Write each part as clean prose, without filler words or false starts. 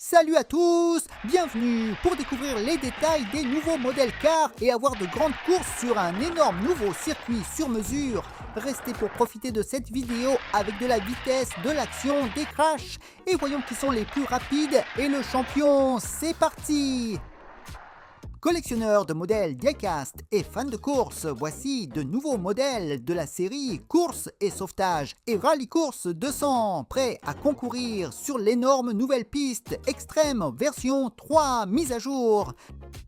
Salut à tous, bienvenue pour découvrir les détails des nouveaux modèles cars et avoir de grandes courses sur un énorme nouveau circuit sur mesure. Restez pour profiter de cette vidéo avec de la vitesse, de l'action, des crashs et voyons qui sont les plus rapides et le champion. C'est parti! Collectionneurs de modèles diecast et fans de course, voici de nouveaux modèles de la série Course et Sauvetage et Rallye Course 200, prêts à concourir sur l'énorme nouvelle piste Extreme version 3 mise à jour.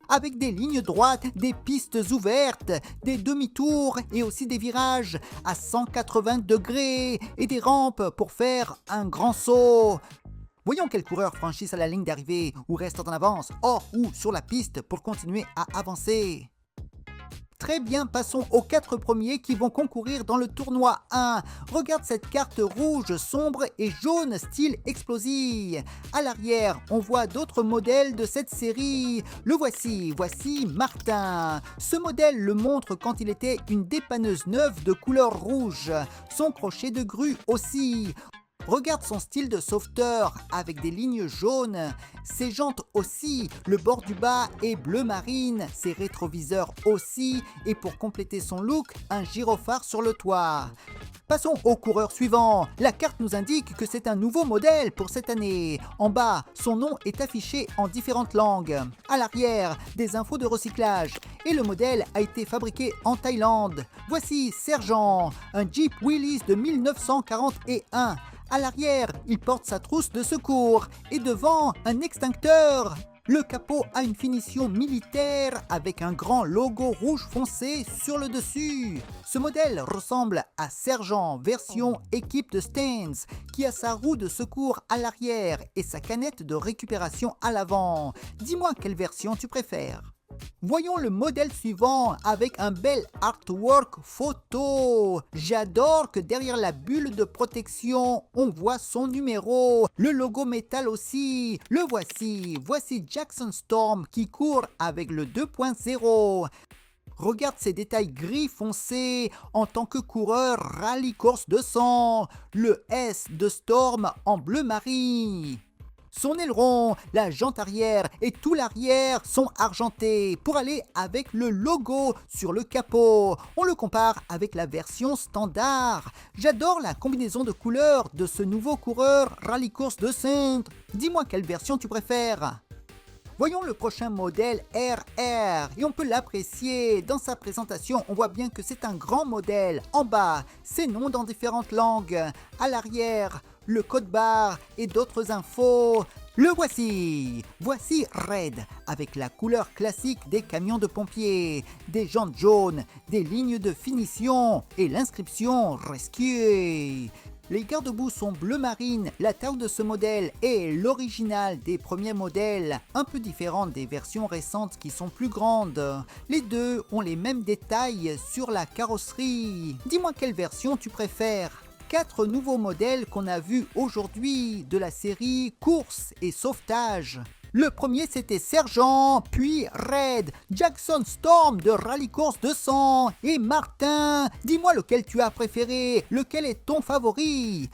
Avec des lignes droites, des pistes ouvertes, des demi-tours et aussi des virages à 180 degrés et des rampes pour faire un grand saut. Voyons quels coureurs franchissent à la ligne d'arrivée ou restent en avance, hors ou sur la piste pour continuer à avancer. Très bien, passons aux 4 premiers qui vont concourir dans le tournoi 1. Regarde cette carte rouge, sombre et jaune style Explosie. À l'arrière, on voit d'autres modèles de cette série. Le voici Martin. Ce modèle le montre quand il était une dépanneuse neuve de couleur rouge. Son crochet de grue aussi. Regarde son style de sauveteur avec des lignes jaunes, ses jantes aussi, le bord du bas est bleu marine, ses rétroviseurs aussi et pour compléter son look, un gyrophare sur le toit. Passons au coureur suivant. La carte nous indique que c'est un nouveau modèle pour cette année. En bas, son nom est affiché en différentes langues. À l'arrière, des infos de recyclage. Et le modèle a été fabriqué en Thaïlande. Voici Sergent, un Jeep Willys de 1941. À l'arrière, il porte sa trousse de secours et devant, un extincteur. Le capot a une finition militaire avec un grand logo rouge foncé sur le dessus. Ce modèle ressemble à Sergent version équipe de Staines qui a sa roue de secours à l'arrière et sa canette de récupération à l'avant. Dis-moi quelle version tu préfères. Voyons le modèle suivant avec un bel artwork photo. J'adore que derrière la bulle de protection, on voit son numéro. Le logo métal aussi. Le voici Jackson Storm qui court avec le 2.0. Regarde ces détails gris foncé en tant que coureur Rallye Course 200. Le S de Storm en bleu marine. Son aileron, la jante arrière et tout l'arrière sont argentés pour aller avec le logo sur le capot. On le compare avec la version standard. J'adore la combinaison de couleurs de ce nouveau coureur Rallye Course 200. Dis-moi quelle version tu préfères. Voyons le prochain modèle RR et on peut l'apprécier. Dans sa présentation, on voit bien que c'est un grand modèle. En bas, ses noms dans différentes langues. À l'arrière, le code barre et d'autres infos. Le voici Red avec la couleur classique des camions de pompiers, des jantes jaunes, des lignes de finition et l'inscription Rescue. Les garde-boue sont bleu marine, la taille de ce modèle est l'original des premiers modèles, un peu différente des versions récentes qui sont plus grandes. Les deux ont les mêmes détails sur la carrosserie. Dis-moi quelle version tu préfères. 4 nouveaux modèles qu'on a vus aujourd'hui de la série Course et Sauvetage. Le premier c'était Sergent, puis Red, Jackson Storm de Rallye Course 200 et Martin. Dis-moi lequel tu as préféré, lequel est ton favori.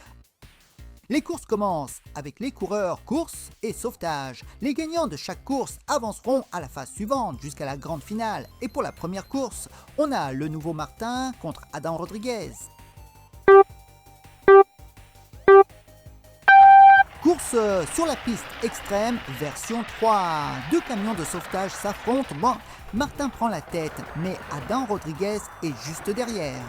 Les courses commencent avec les coureurs course et sauvetage. Les gagnants de chaque course avanceront à la phase suivante jusqu'à la grande finale. Et pour la première course, on a le nouveau Martin contre Adam Rodriguez. Course sur la piste extrême version 3. 2 camions de sauvetage s'affrontent. Bon, Martin prend la tête, mais Adam Rodriguez est juste derrière.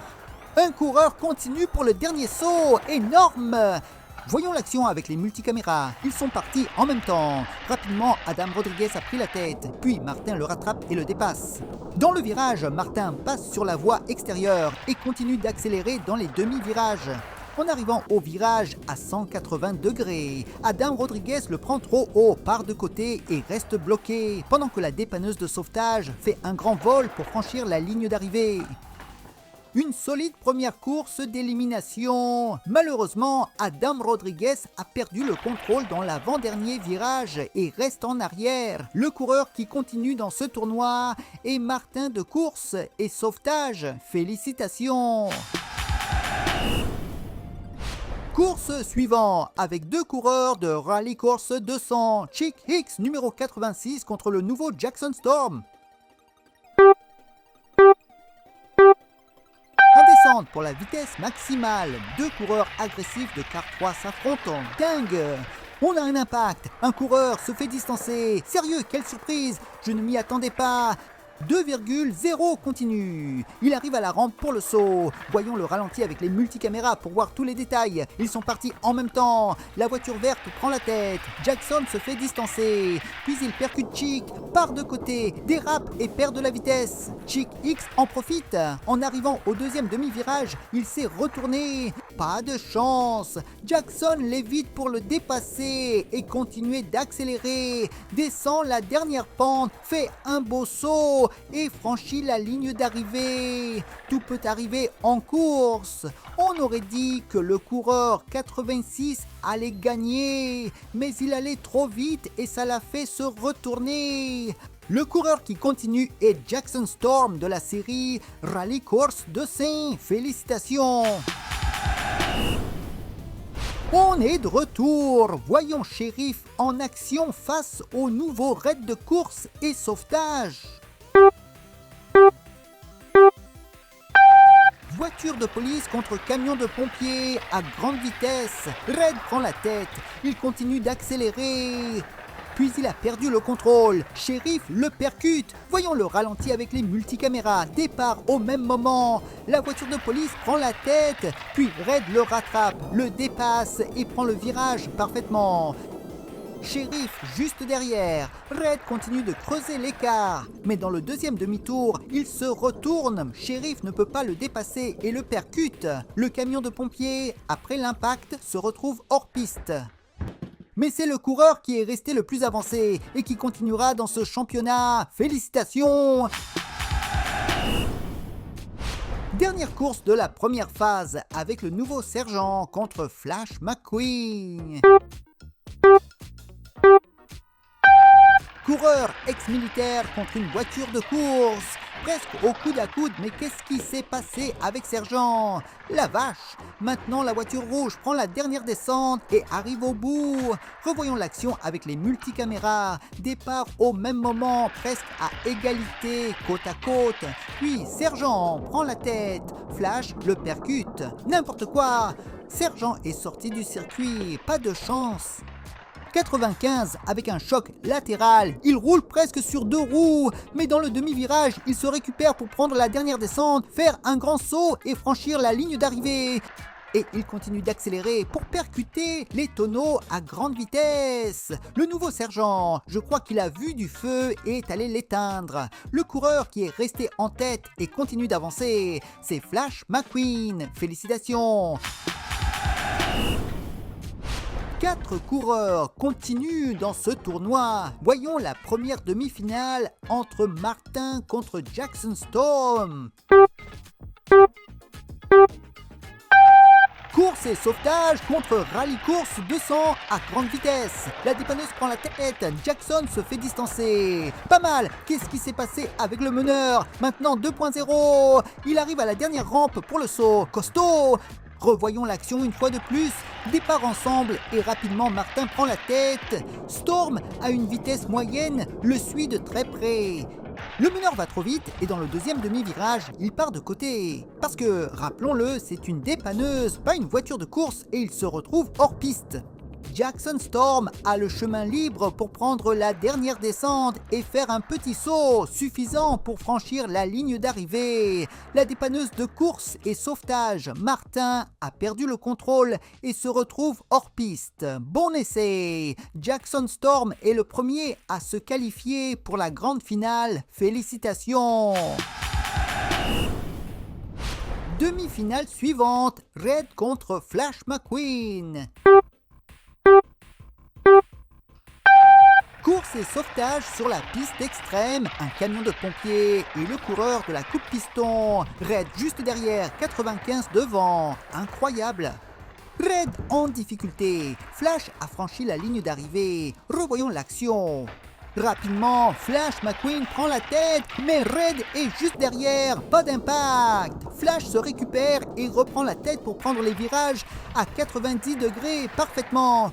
Un coureur continue pour le dernier saut. Énorme! Voyons l'action avec les multicaméras. Ils sont partis en même temps. Rapidement, Adam Rodriguez a pris la tête, puis Martin le rattrape et le dépasse. Dans le virage, Martin passe sur la voie extérieure et continue d'accélérer dans les demi-virages. En arrivant au virage à 180 degrés, Adam Rodriguez le prend trop haut, part de côté et reste bloqué, pendant que la dépanneuse de sauvetage fait un grand vol pour franchir la ligne d'arrivée. Une solide première course d'élimination. Malheureusement, Adam Rodriguez a perdu le contrôle dans l'avant-dernier virage et reste en arrière. Le coureur qui continue dans ce tournoi est Martin de Course et Sauvetage. Félicitations! Course suivant avec deux coureurs de Rally Course 200, Chick Hicks numéro 86 contre le nouveau Jackson Storm. En descente pour la vitesse maximale, deux coureurs agressifs de Car 3 s'affrontent en dingue. On a un impact, un coureur se fait distancer. Sérieux, quelle surprise, je ne m'y attendais pas. 2,0 continue. Il arrive à la rampe pour le saut. Voyons le ralenti avec les multicaméras pour voir tous les détails. Ils sont partis en même temps. La voiture verte prend la tête. Jackson se fait distancer. Puis il percute Chick, part de côté, dérape et perd de la vitesse. Chick Hicks en profite. En arrivant au deuxième demi-virage, il s'est retourné. Pas de chance. Jackson l'évite pour le dépasser et continuer d'accélérer. Descend la dernière pente, fait un beau saut et franchit la ligne d'arrivée. Tout peut arriver en course. On aurait dit que le coureur 86 allait gagner, mais il allait trop vite et ça l'a fait se retourner. Le coureur qui continue est Jackson Storm de la série Rally Course 200. Félicitations! On est de retour. Voyons Sheriff en action face au nouveau raid de course et sauvetage. Voiture de police contre camion de pompiers à grande vitesse. Red prend la tête. Il continue d'accélérer. Puis il a perdu le contrôle. Sheriff le percute. Voyons le ralenti avec les multicaméras. Départ au même moment. La voiture de police prend la tête. Puis Red le rattrape, le dépasse et prend le virage parfaitement. Sheriff juste derrière. Red continue de creuser l'écart. Mais dans le deuxième demi-tour, il se retourne. Sheriff ne peut pas le dépasser et le percute. Le camion de pompiers, après l'impact, se retrouve hors piste. Mais c'est le coureur qui est resté le plus avancé et qui continuera dans ce championnat. Félicitations! Dernière course de la première phase avec le nouveau sergent contre Flash McQueen. Coureur ex-militaire contre une voiture de course. Presque au coude à coude, mais qu'est-ce qui s'est passé avec Sergent? La vache! Maintenant la voiture rouge prend la dernière descente et arrive au bout. Revoyons l'action avec les multicaméras. Départ au même moment, presque à égalité, côte à côte. Puis Sergent prend la tête. Flash le percute. N'importe quoi! Sergent est sorti du circuit. Pas de chance. 95 avec un choc latéral, il roule presque sur deux roues, mais dans le demi-virage, il se récupère pour prendre la dernière descente, faire un grand saut et franchir la ligne d'arrivée. Et il continue d'accélérer pour percuter les tonneaux à grande vitesse. Le nouveau sergent, je crois qu'il a vu du feu et est allé l'éteindre. Le coureur qui est resté en tête et continue d'avancer, c'est Flash McQueen. Félicitations! 4 coureurs continuent dans ce tournoi. Voyons la première demi-finale entre Martin contre Jackson Storm. Course et sauvetage contre Rally Course 200 à grande vitesse. La dépanneuse prend la tête, Jackson se fait distancer. Pas mal, qu'est-ce qui s'est passé avec le meneur? Maintenant 2.0, il arrive à la dernière rampe pour le saut. Costaud! Revoyons l'action une fois de plus. Départ ensemble et rapidement Martin prend la tête. Storm, à une vitesse moyenne, le suit de très près. Le meneur va trop vite et dans le deuxième demi-virage, il part de côté. Parce que, rappelons-le, c'est une dépanneuse, pas une voiture de course et il se retrouve hors piste. Jackson Storm a le chemin libre pour prendre la dernière descente et faire un petit saut suffisant pour franchir la ligne d'arrivée. La dépanneuse de course et sauvetage Martin a perdu le contrôle et se retrouve hors piste. Bon essai! Jackson Storm est le premier à se qualifier pour la grande finale. Félicitations! Demi-finale suivante, Red contre Flash McQueen. Course et sauvetage sur la piste extrême, un camion de pompiers et le coureur de la coupe piston. Red juste derrière, 95 devant. Incroyable! Red en difficulté. Flash a franchi la ligne d'arrivée. Revoyons l'action. Rapidement, Flash McQueen prend la tête, mais Red est juste derrière. Pas d'impact. Flash se récupère et reprend la tête pour prendre les virages à 90 degrés parfaitement.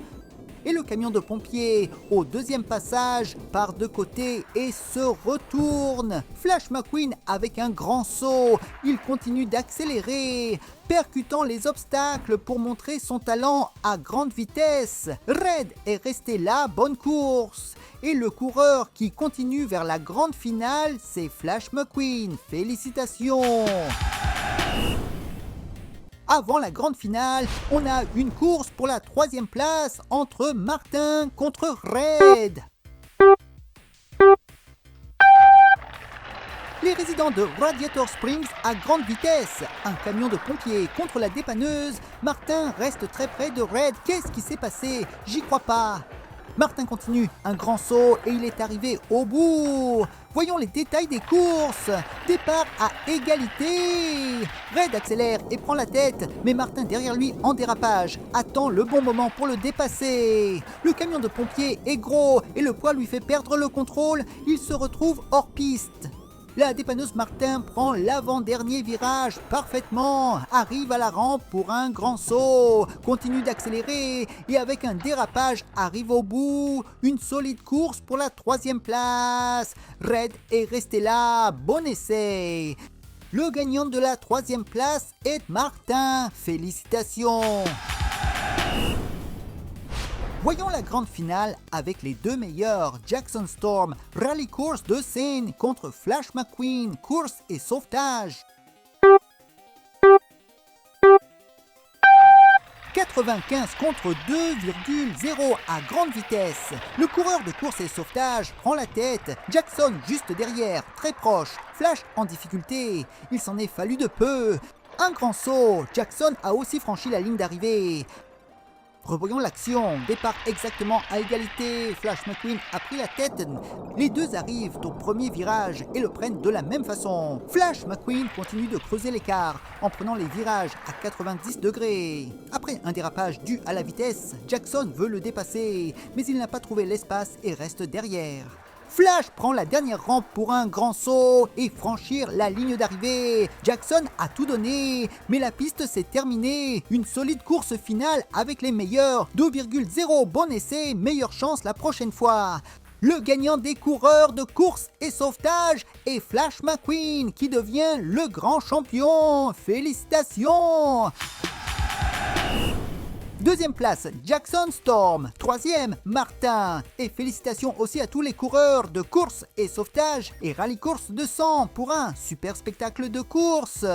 Et le camion de pompiers, au deuxième passage, part de côté et se retourne. Flash McQueen avec un grand saut, il continue d'accélérer, percutant les obstacles pour montrer son talent à grande vitesse. Red est resté là, bonne course. Et le coureur qui continue vers la grande finale, c'est Flash McQueen. Félicitations! Avant la grande finale, on a une course pour la 3e place entre Martin contre Red. Les résidents de Radiator Springs à grande vitesse. Un camion de pompiers contre la dépanneuse. Martin reste très près de Red. Qu'est-ce qui s'est passé? J'y crois pas. Martin continue, un grand saut et il est arrivé au bout. Voyons les détails des courses. Départ à égalité. Red accélère et prend la tête, mais Martin derrière lui en dérapage attend le bon moment pour le dépasser. Le camion de pompiers est gros et le poids lui fait perdre le contrôle. Il se retrouve hors piste. La dépanneuse Martin prend l'avant-dernier virage parfaitement, arrive à la rampe pour un grand saut, continue d'accélérer et avec un dérapage arrive au bout. Une solide course pour la 3e place. Red est resté là, bon essai. Le gagnant de la 3e place est Martin, félicitations. Voyons la grande finale avec les deux meilleurs, Jackson Storm, rallye course de scène contre Flash McQueen, course et sauvetage. 95 contre 2,0 à grande vitesse. Le coureur de course et sauvetage prend la tête, Jackson juste derrière, très proche, Flash en difficulté. Il s'en est fallu de peu. Un grand saut, Jackson a aussi franchi la ligne d'arrivée. Revoyons l'action, départ exactement à égalité, Flash McQueen a pris la tête, les deux arrivent au premier virage et le prennent de la même façon. Flash McQueen continue de creuser l'écart en prenant les virages à 90 degrés. Après un dérapage dû à la vitesse, Jackson veut le dépasser, mais il n'a pas trouvé l'espace et reste derrière. Flash prend la dernière rampe pour un grand saut et franchir la ligne d'arrivée. Jackson a tout donné, mais la piste s'est terminée. Une solide course finale avec les meilleurs. 2,0 bon essai, meilleure chance la prochaine fois. Le gagnant des coureurs de course et sauvetage est Flash McQueen qui devient le grand champion. Félicitations! 2e place, Jackson Storm. 3e, Martin. Et félicitations aussi à tous les coureurs de course et sauvetage et rallye course de sang pour un super spectacle de course.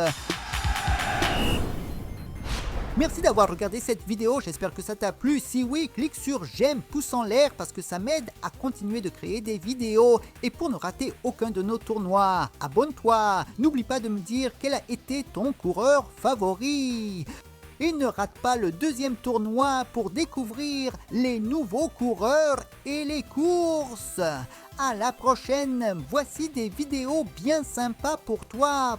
Merci d'avoir regardé cette vidéo, j'espère que ça t'a plu. Si oui, clique sur j'aime, pouce en l'air parce que ça m'aide à continuer de créer des vidéos. Et pour ne rater aucun de nos tournois, abonne-toi. N'oublie pas de me dire quel a été ton coureur favori. Et ne rate pas le 2e tournoi pour découvrir les nouveaux coureurs et les courses. À la prochaine, voici des vidéos bien sympas pour toi.